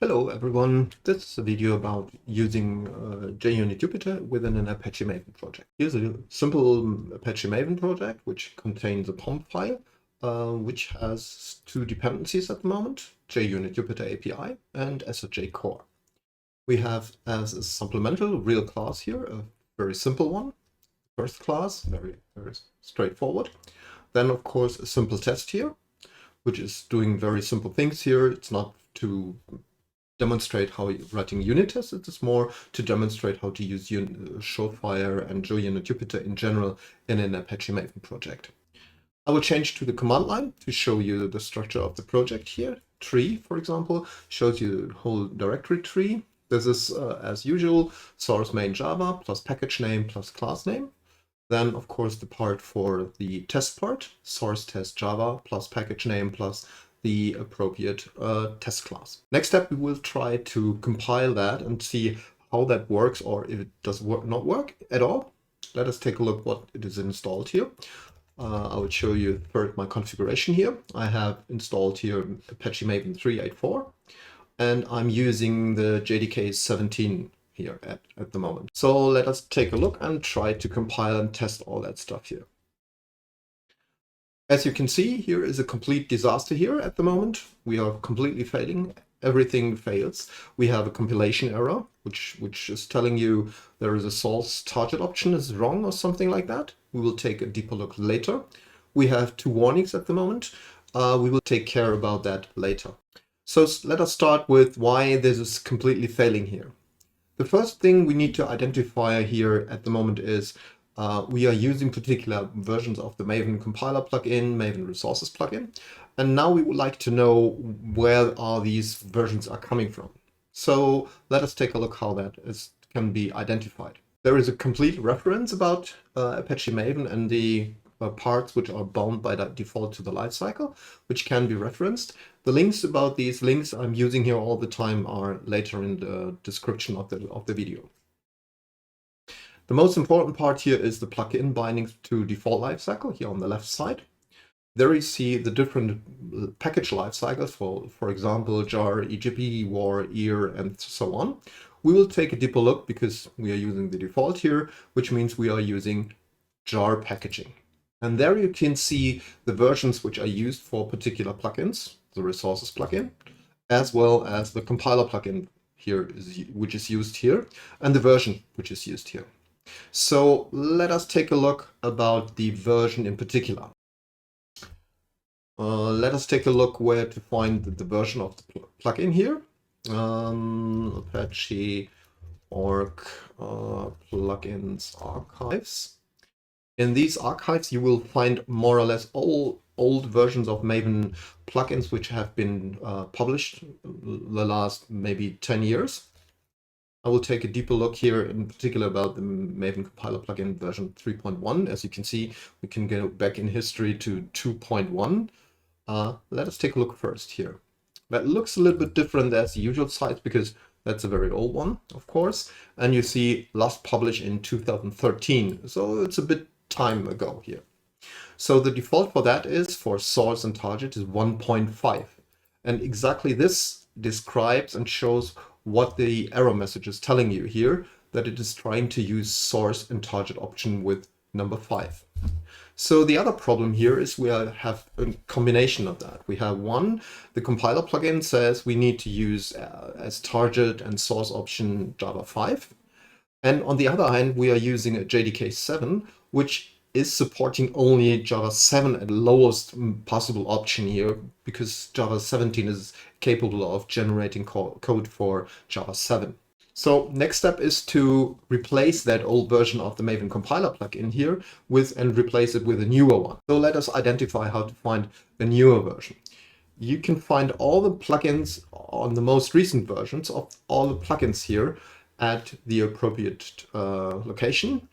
Hello everyone, this is a video about using JUnit Jupiter within an Apache Maven project. Here's a simple Apache Maven project which contains a POM file which has two dependencies at the moment, JUnit Jupiter API and SOJ core. We have as a supplemental real class here, a very simple one, first class, very straightforward. Then of course a simple test here, which is doing very simple things here. It's not to demonstrate how writing unit tests. It is more to demonstrate how to use Surefire and JUnit Jupiter in general in an Apache Maven project. I will change to the command line to show you the structure of the project here. Tree, for example, shows you the whole directory tree. This is, as usual, source main Java plus package name plus class name. Then, of course, the part for the test part, source test Java plus package name plus the appropriate test class. Next step, we will try to compile that and see how that works, or if it does not work at all. Let us take a look what it is installed here. I will show you first my configuration here. I have installed here Apache Maven 3.8.4, and I'm using the JDK 17 here at the moment. So let us take a look and try to compile and test all that stuff here. As you can see, here is a complete disaster here at the moment. We are completely failing. Everything fails. We have a compilation error, which is telling you there is a source target option is wrong or something like that. We will take a deeper look later. We have two warnings at the moment. We will take care about that later. So let us start with why this is completely failing here. The first thing we need to identify here at the moment is we are using particular versions of the Maven compiler plugin, Maven resources plugin, and now we would like to know where are these versions are coming from. So let us take a look how that can be identified. There is a complete reference about Apache Maven and the parts which are bound by that default to the lifecycle, which can be referenced. The links about these links I'm using here all the time are later in the description of the video. The most important part here is the plugin bindings to default lifecycle here on the left side. There you see the different package lifecycles for example, jar, EGP, war, ear, and so on. We will take a deeper look because we are using the default here, which means we are using jar packaging. And there you can see the versions which are used for particular plugins, the resources plugin, as well as the compiler plugin here, which is used here, and the version which is used here. So let us take a look about the version in particular. Let us take a look where to find the version of the plugin here. Apache org plugins archives. In these archives, you will find more or less all old versions of Maven plugins which have been published the last maybe 10 years. I will take a deeper look here in particular about the Maven compiler plugin version 3.1. As you can see, we can go back in history to 2.1. Let us take a look first here. That looks a little bit different as the usual sites because that's a very old one, of course. And you see last published in 2013. So it's a bit time ago here. So the default for that is for source and target is 1.5. And exactly this describes and shows what the error message is telling you here, that it is trying to use source and target option with number 5. So the other problem here is we have a combination of that. We have one, the compiler plugin says we need to use as target and source option Java 5. And on the other hand, we are using a JDK 7, which is supporting only Java 7 at lowest possible option here, because Java 17 is capable of generating code for Java 7. So next step is to replace that old version of the Maven compiler plugin here and replace it with a newer one. So let us identify how to find the newer version. You can find all the plugins on the most recent versions of all the plugins here at the appropriate location,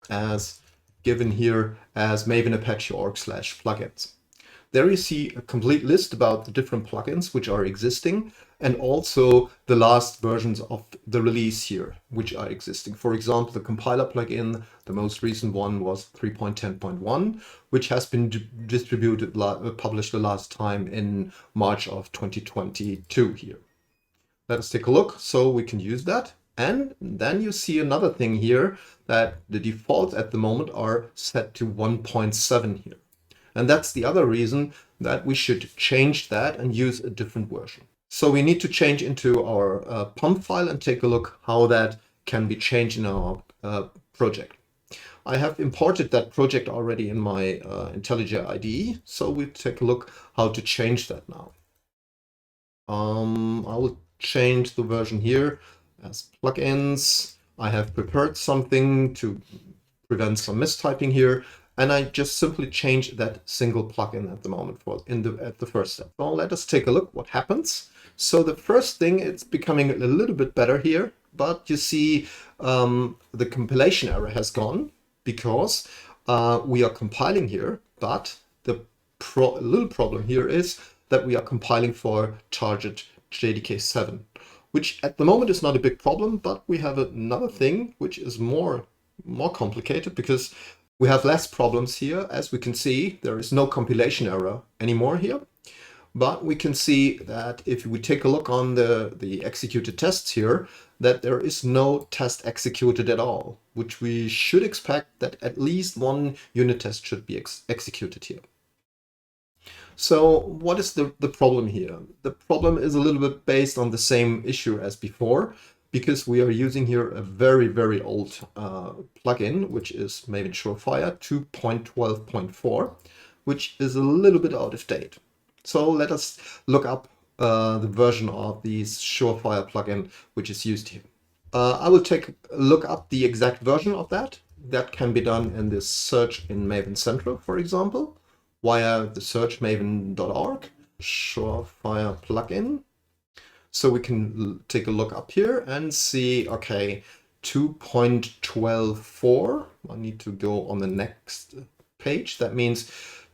as given here as Maven Apache org/plugins. There you see a complete list about the different plugins which are existing, and also the last versions of the release here which are existing. For example, the compiler plugin, the most recent one was 3.10.1, which has been published the last time in March of 2022 here. Let us take a look so we can use that. And then you see another thing here, that the defaults at the moment are set to 1.7 here. And that's the other reason that we should change that and use a different version. So we need to change into our POM file and take a look how that can be changed in our project. I have imported that project already in my IntelliJ IDE, so we take a look how to change that now. I will change the version here as plugins. I have prepared something to prevent some mistyping here, and I just simply change that single plugin at the moment at the first step. Well, let us take a look what happens. So the first thing, it's becoming a little bit better here, but you see the compilation error has gone because we are compiling here, but the little problem here is that we are compiling for target JDK 7, which at the moment is not a big problem, but we have another thing which is more complicated because we have less problems here. As we can see, there is no compilation error anymore here. But we can see that if we take a look on the executed tests here, that there is no test executed at all, which we should expect that at least one unit test should be executed here. So what is the problem here? The problem is a little bit based on the same issue as before, because we are using here a very, very old plugin, which is Maven Surefire 2.12.4, which is a little bit out of date. So let us look up the version of the Surefire plugin which is used here. I will take a look up the exact version of that. That can be done in this search in Maven Central, for example, via the search maven.org, Surefire plugin. So we can take a look up here and see, okay, 2.12.4. I need to go on the next page. That means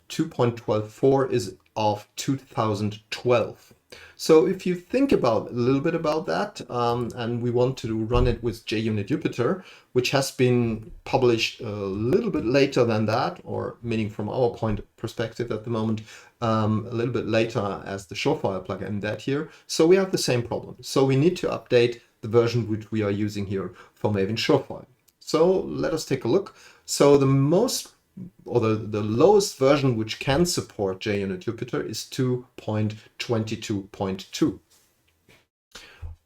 2.12.4 is of 2012. So if you think about a little bit about that, and we want to run it with JUnit Jupiter, which has been published a little bit later than that, or meaning from our perspective at the moment, a little bit later as the Surefire plugin that here. So we have the same problem. So we need to update the version which we are using here for Maven Surefire. So let us take a look. So the lowest version which can support JUnit Jupiter is 2.22.2.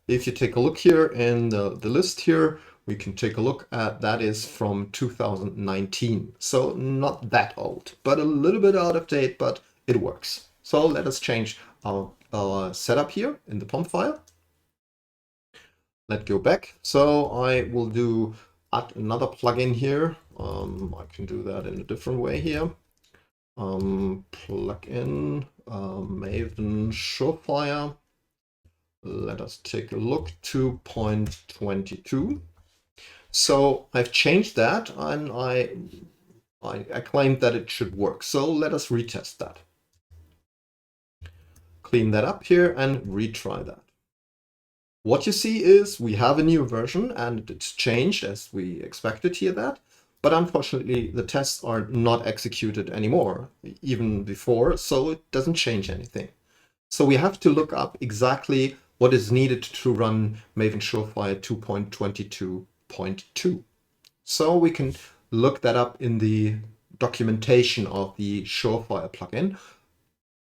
If you take a look here in the list here, we can take a look at that is from 2019. So not that old, but a little bit out of date, but it works. So let us change our setup here in the POM file. Let's go back. So I will add another plugin here. I can do that in a different way here. Plugin Maven Surefire. Let us take a look, 2.22. So I've changed that and I claimed that it should work. So let us retest that. Clean that up here and retry that. What you see is we have a new version and it's changed as we expected here that, but unfortunately the tests are not executed anymore, even before, so it doesn't change anything. So we have to look up exactly what is needed to run Maven Surefire 2.22.2. So we can look that up in the documentation of the Surefire plugin,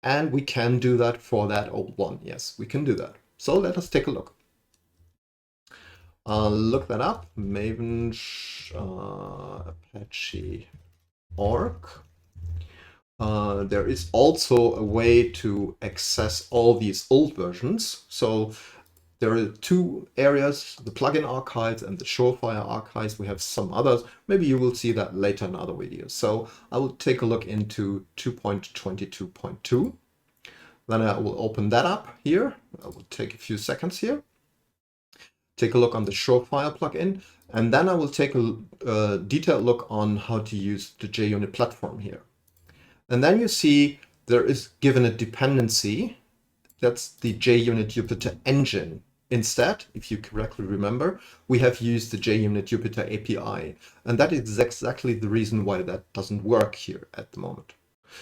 and we can do that for that old one. Yes, we can do that. So let us take a look. Look that up, Maven Apache org. There is also a way to access all these old versions. So there are two areas, the plugin archives and the Surefire archives. We have some others. Maybe you will see that later in other videos. So I will take a look into 2.22.2. Then I will open that up here. I will take a few seconds here. Take a look on the Surefire plugin, and then I will take a detailed look on how to use the JUnit platform here. And then you see there is given a dependency. That's the JUnit Jupiter engine. Instead, if you correctly remember, we have used the JUnit Jupiter API. And that is exactly the reason why that doesn't work here at the moment.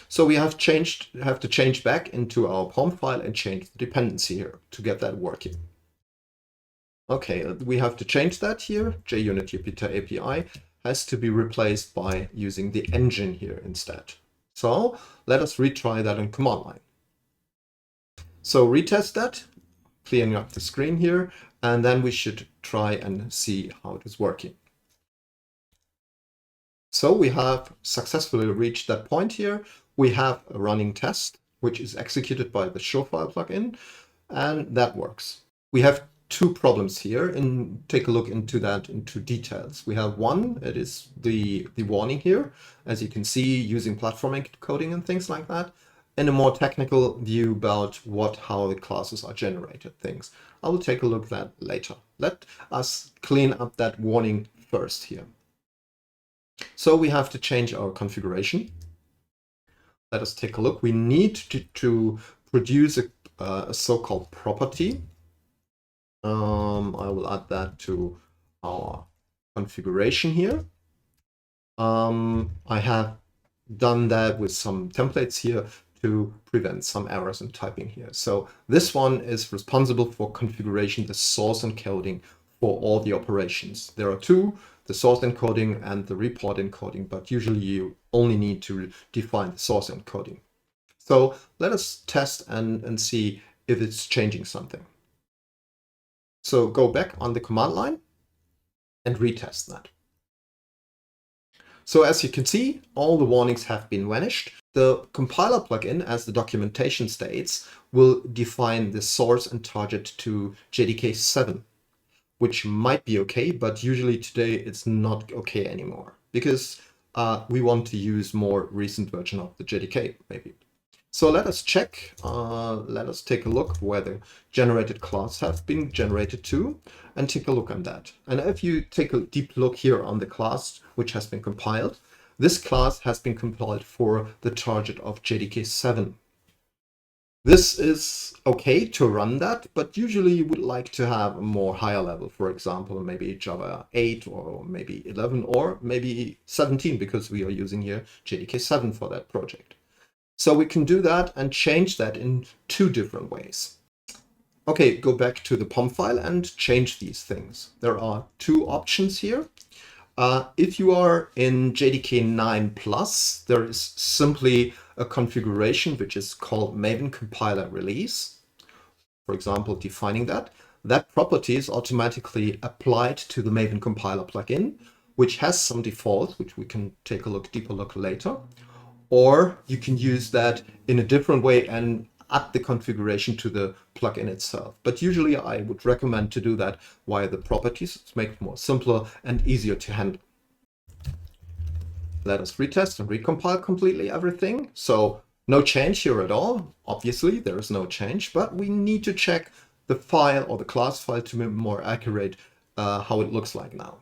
So we have to change back into our POM file and change the dependency here to get that working. Okay, we have to change that here. JUnit Jupiter API has to be replaced by using the engine here instead. So let us retry that in command line. So retest that, clearing up the screen here, and then we should try and see how it is working. So we have successfully reached that point here. We have a running test, which is executed by the Surefire plugin, and that works. We have two problems here, and take a look into details. We have one, it is the warning here, as you can see, using platform encoding and things like that, and a more technical view about how the classes are generated things. I will take a look at that later. Let us clean up that warning first here. So we have to change our configuration. Let us take a look. We need to produce a so-called property. I will add that to our configuration here. I have done that with some templates here to prevent some errors in typing here. So this one is responsible for configuration, the source encoding for all the operations. There are two, the source encoding and the report encoding, but usually you only need to define the source encoding. So let us test and see if it's changing something. So go back on the command line and retest that. So as you can see, all the warnings have been vanished. The compiler plugin, as the documentation states, will define the source and target to JDK 7, which might be okay, but usually today it's not okay anymore because we want to use more recent version of the JDK maybe. So let us check, let us take a look where the generated class have been generated to and take a look on that. And if you take a deep look here on the class which has been compiled, this class has been compiled for the target of JDK 7. This is okay to run that, but usually you would like to have a more higher level, for example, maybe Java 8 or maybe 11 or maybe 17 because we are using here JDK 7 for that project. So we can do that and change that in two different ways. Okay, go back to the POM file and change these things. There are two options here. If you are in JDK 9+, there is simply a configuration which is called Maven compiler release. For example, defining that. That property is automatically applied to the Maven compiler plugin, which has some defaults, which we can take a deeper look later. Or you can use that in a different way and add the configuration to the plugin itself. But usually I would recommend to do that via the properties. It's make it more simpler and easier to handle. Let us retest and recompile completely everything. So no change here at all. Obviously, there is no change, but we need to check the file or the class file to be more accurate how it looks like now.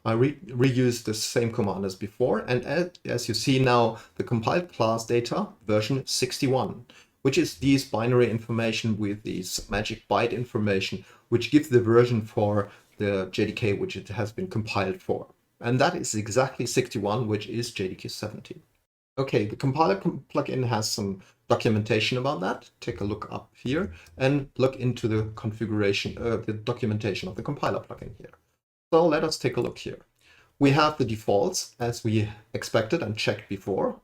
I reused the same command as before, and as you see now, the compiled class data version 61, which is these binary information with these magic byte information, which gives the version for the JDK which it has been compiled for. And that is exactly 61, which is JDK 17. Okay, the compiler plugin has some documentation about that. Take a look up here and look into the configuration, the documentation of the compiler plugin here. So let us take a look here. We have the defaults as we expected and checked before.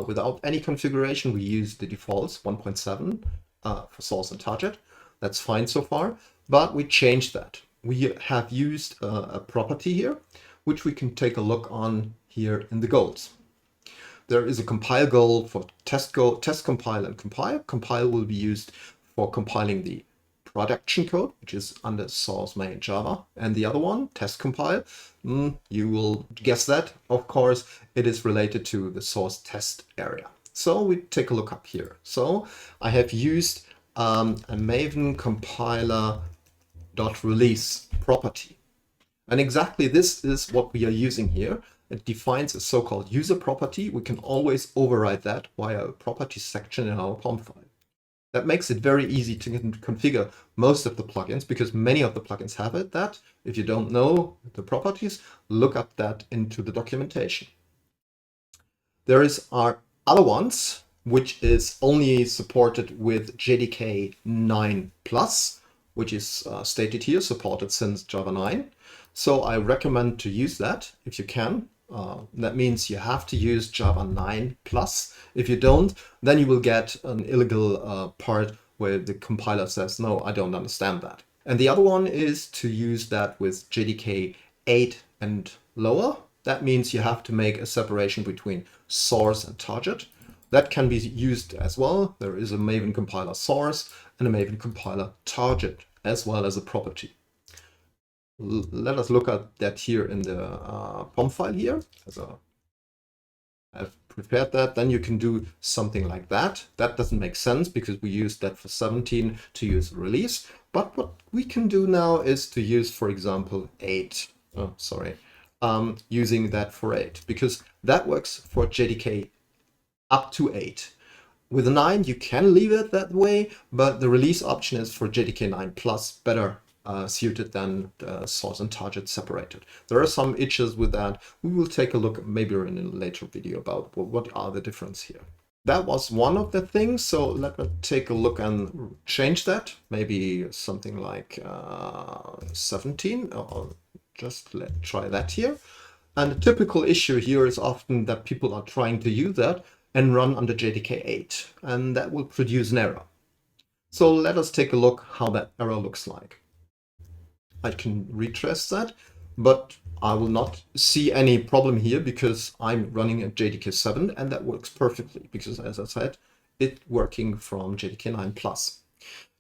Without any configuration, we use the defaults 1.7 for source and target. That's fine so far, but we changed that. We have used a property here, which we can take a look on here in the goals. There is a compile goal for test compile and compile. Compile will be used for compiling the production code, which is under source main Java, and the other one, test compile, you will guess that, of course, it is related to the source test area. So we take a look up here. So I have used a Maven compiler .release property, and exactly this is what we are using here. It defines a so-called user property. We can always override that via a property section in our POM file. That makes it very easy to configure most of the plugins because many of the plugins have it. That if you don't know the properties, look up that into the documentation. There are other ones which is only supported with JDK 9+, which is stated here, supported since Java 9. So I recommend to use that if you can. That means you have to use Java 9 plus. If you don't, then you will get an illegal part where the compiler says, no, I don't understand that. And the other one is to use that with JDK 8 and lower. That means you have to make a separation between source and target. That can be used as well. There is a Maven compiler source and a Maven compiler target, as well as a property. Let us look at that here in the POM file here. I've prepared that. Then you can do something like that. That doesn't make sense because we used that for 17 to use release. But what we can do now is to use, for example, 8. Oh, sorry. Using that for 8, because that works for JDK up to 8. With 9, you can leave it that way, but the release option is for JDK 9 plus better suited than the source and target separated. There are some issues with that. We will take a look maybe in a later video about what are the difference here. That was one of the things, so let me take a look and change that. Maybe something like 17, or just let's try that here. And the typical issue here is often that people are trying to use that and run under JDK 8, and that will produce an error. So let us take a look how that error looks like. I can retrace that, but I will not see any problem here because I'm running at JDK 7 and that works perfectly because, as I said, it's working from JDK 9 plus.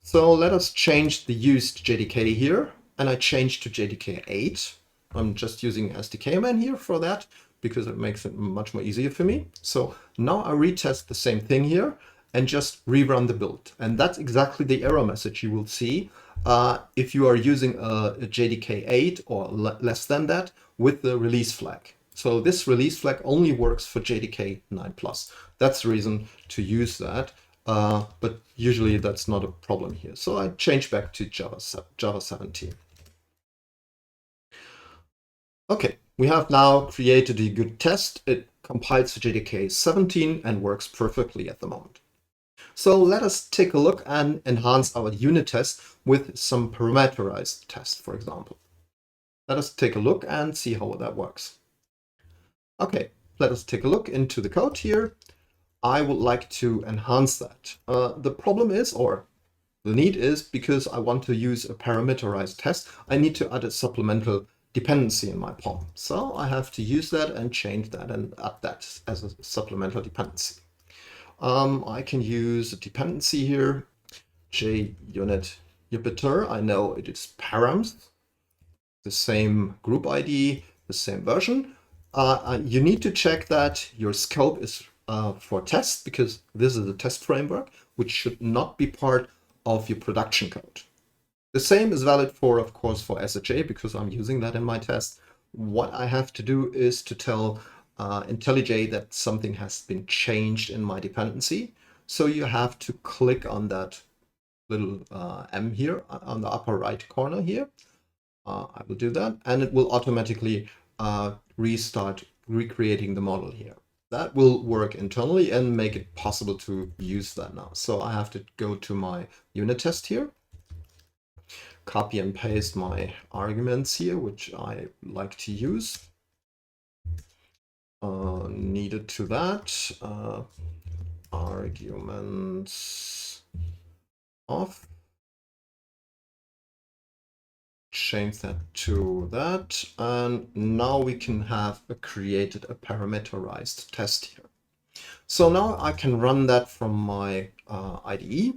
So let us change the used JDK here, and I change to JDK 8. I'm just using SDKMN here for that because it makes it much more easier for me. So now I retest the same thing here and just rerun the build. And that's exactly the error message you will see if you are using a JDK 8 or less than that with the release flag. So this release flag only works for JDK 9 plus. That's the reason to use that. But usually that's not a problem here. So I change back to Java 17. Okay, we have now created a good test. It compiles to JDK 17 and works perfectly at the moment. So let us take a look and enhance our unit test with some parameterized test, for example. Let us take a look and see how that works. Okay, let us take a look into the code here. I would like to enhance that. The problem is, or the need is, because I want to use a parameterized test, I need to add a supplemental dependency in my POM. So I have to use that and change that and add that as a supplemental dependency. I can use a dependency here, JUnitJupiter. I know it is params, the same group ID, the same version. You need to check that your scope is for test, because this is a test framework, which should not be part of your production code. The same is valid for, of course, for SHA, because I'm using that in my test. What I have to do is to tell IntelliJ that something has been changed in my dependency. So you have to click on that little M here on the upper right corner here. I will do that, and it will automatically restart recreating the model here. That will work internally and make it possible to use that now. So I have to go to my unit test here, copy and paste my arguments here, which I like to use. Needed to that, arguments of, change that to that, and now we can have created a parameterized test here. So now I can run that from my IDE,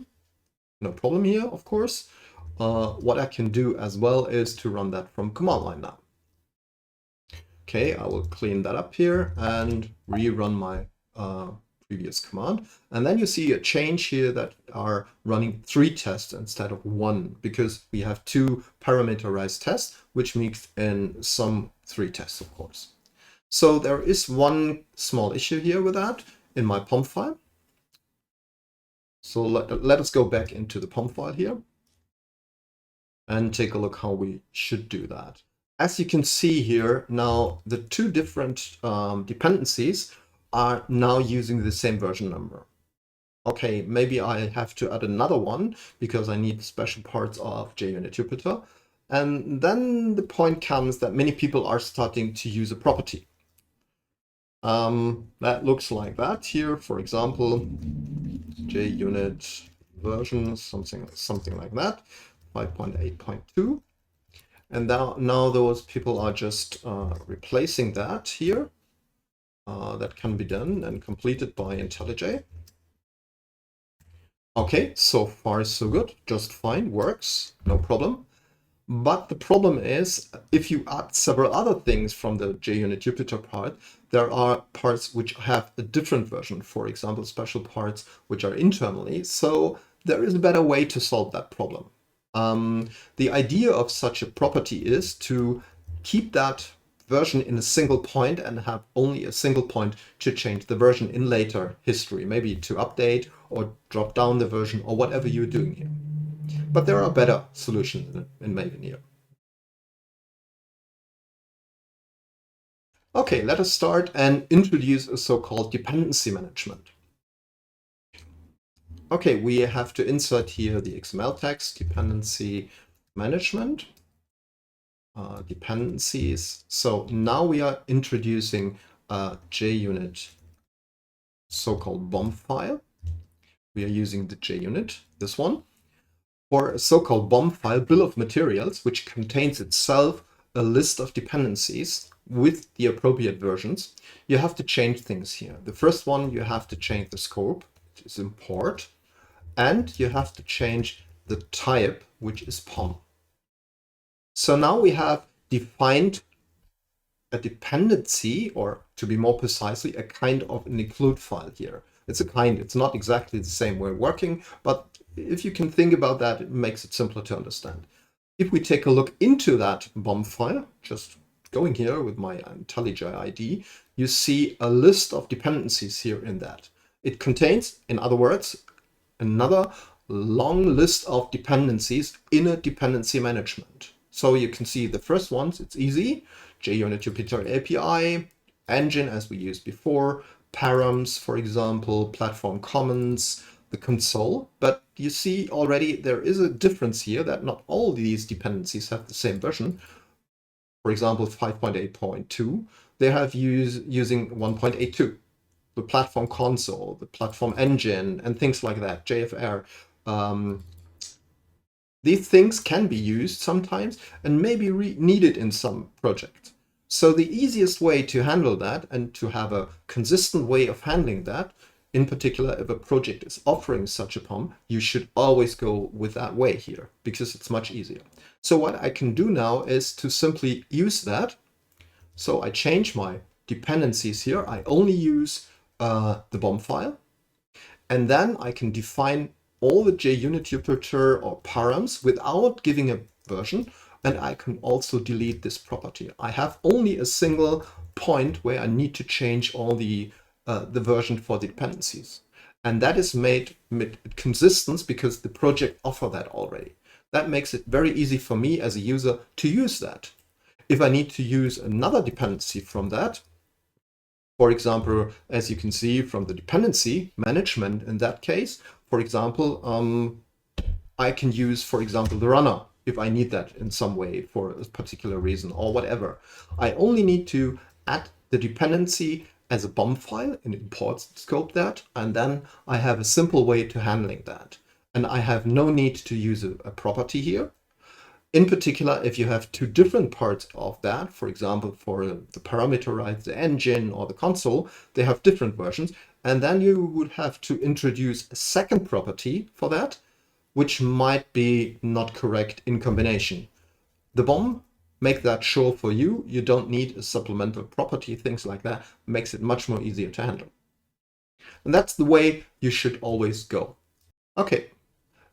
no problem here, of course. What I can do as well is to run that from command line now. Okay, I will clean that up here and rerun my previous command. And then you see a change here that are running 3 tests instead of 1, because we have 2 parameterized tests, which makes in some 3 tests, of course. So there is one small issue here with that in my POM file. So let us go back into the POM file here and take a look how we should do that. As you can see here, now the 2 different dependencies are now using the same version number. okay, maybe I have to add another one because I need special parts of JUnit Jupiter. And then the point comes that many people are starting to use a property. That looks like that here, for example, JUnit version, something like that, 5.8.2. And now those people are just replacing that here. That can be done and completed by IntelliJ. Okay, so far so good, just fine, works, no problem. But the problem is, if you add several other things from the JUnit Jupiter part, there are parts which have a different version, for example, special parts which are internally. So there is a better way to solve that problem. The idea of such a property is to keep that version in a single point and have only a single point to change the version in later history, maybe to update or drop down the version or whatever you're doing here. But there are better solutions in Maven here. Okay, let us start and introduce a so-called dependency management. Okay, we have to insert here the XML text, dependency management, dependencies. So now we are introducing a JUnit so-called BOM file. We are using the JUnit, this one, for a so-called BOM file, bill of materials, which contains itself a list of dependencies with the appropriate versions. You have to change things here. The first one, you have to change the scope, which is import, and you have to change the type, which is POM. So now we have defined a dependency, or to be more precisely, a kind of an include file here. It's not exactly the same way of working, but if you can think about that, it makes it simpler to understand. If we take a look into that BOM file, just going here with my IntelliJ ID, you see a list of dependencies here in that. It contains, in other words, another long list of dependencies in a dependency management. So you can see the first ones, it's easy. JUnit Jupiter API, engine as we used before, params, for example, platform commons, the console. But you see already there is a difference here that not all these dependencies have the same version. For example, 5.8.2, they have using 1.82. The platform console, the platform engine, and things like that, JFR. These things can be used sometimes and maybe needed in some projects. So the easiest way to handle that and to have a consistent way of handling that, in particular if a project is offering such a POM, you should always go with that way here because it's much easier. So what I can do now is to simply use that. So I change my dependencies here. I only use the BOM file, and then I can define all the JUnit Jupiter or params without giving a version, and I can also delete this property. I have only a single point where I need to change all the version for the dependencies, and that is made consistent because the project offer that already. That makes it very easy for me as a user to use that. If I need to use another dependency from that, for example, as you can see from the dependency management in that case, for example, I can use, for example, the runner if I need that in some way for a particular reason or whatever. I only need to add the dependency as a BOM file and import scope that, and then I have a simple way to handling that. And I have no need to use a property here. In particular, if you have two different parts of that, for example, for the parameterized, the engine or the console, they have different versions. And then you would have to introduce a second property for that, which might be not correct in combination. The BOM make that sure for you. You don't need a supplemental property, things like that. Makes it much more easier to handle. And that's the way you should always go. Okay.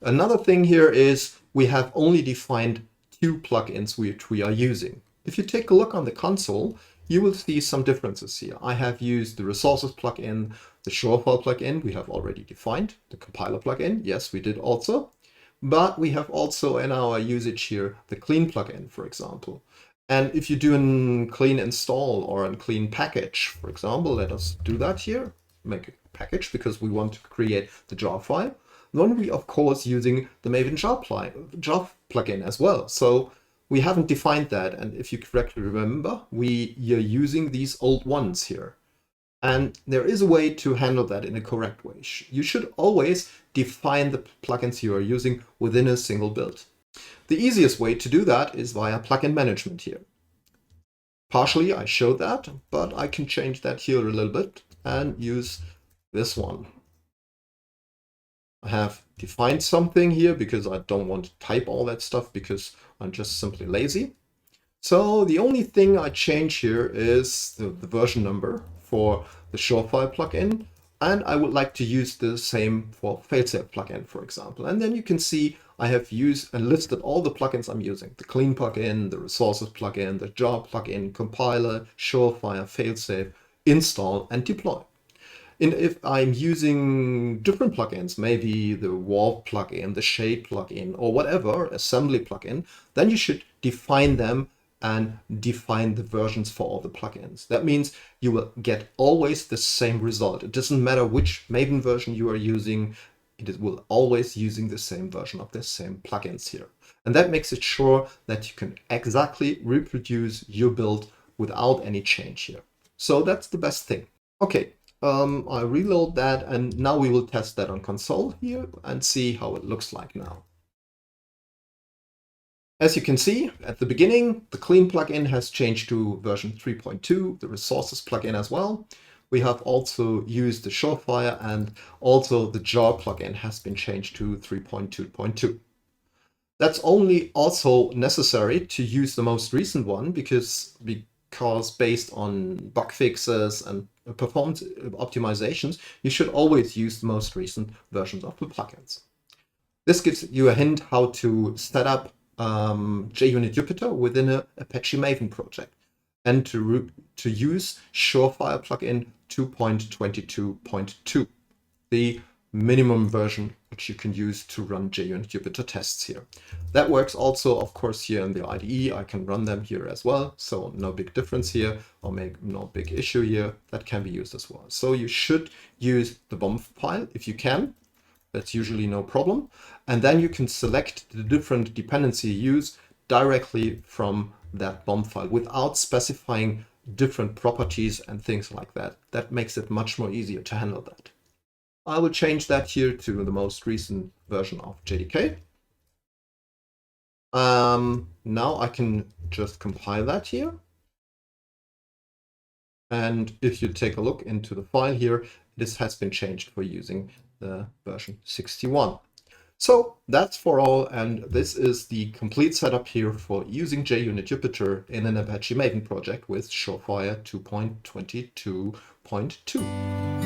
Another thing here is we have only defined two plugins which we are using. If you take a look on the console, you will see some differences here. I have used the resources plugin, the Surefire plugin we have already defined, the compiler plugin, yes, we did also. But we have also in our usage here the clean plugin, for example. And if you do a clean install or a clean package, for example, let us do that here. Make a package because we want to create the jar file. Then we, of course, using the Maven jar plugin as well. So we haven't defined that. And if you correctly remember, we are using these old ones here. And there is a way to handle that in a correct way. You should always define the plugins you are using within a single build. The easiest way to do that is via plugin management here. Partially I showed that, but I can change that here a little bit and use this one. I have defined something here because I don't want to type all that stuff because I'm just simply lazy. So the only thing I change here is the version number for the Surefire plugin, and I would like to use the same for failsafe plugin, for example. And then you can see I have used and listed all the plugins I'm using: the clean plugin, the resources plugin, the jar plugin, compiler, Surefire, failsafe, install, and deploy. And if I'm using different plugins, maybe the wall plugin, the shade plugin, or whatever, assembly plugin, then you should define them and define the versions for all the plugins. That means you will get always the same result. It doesn't matter which Maven version you are using, it will always using the same version of the same plugins here. And that makes it sure that you can exactly reproduce your build without any change here. So that's the best thing. Okay, I reload that, and now we will test that on console here and see how it looks like now. As you can see, at the beginning, the clean plugin has changed to version 3.2, the resources plugin as well. We have also used the Surefire, and also the jar plugin has been changed to 3.2.2. That's only also necessary to use the most recent one because based on bug fixes and performance optimizations, you should always use the most recent versions of the plugins. This gives you a hint how to set up JUnit Jupiter within a Apache Maven project and to use Surefire plugin 2.22.2, the minimum version which you can use to run JUnit Jupiter tests here. That works also, of course, here in the IDE. I can run them here as well, so no big difference here, or no big issue here. That can be used as well. So you should use the BOM file if you can. That's usually no problem. And then you can select the different dependency you use directly from that BOM file without specifying different properties and things like that. That makes it much more easier to handle that. I will change that here to the most recent version of JDK. Now I can just compile that here. And if you take a look into the file here, this has been changed for using the version 61. So that's for all, and this is the complete setup here for using JUnit Jupiter in an Apache Maven project with Surefire 2.22.2.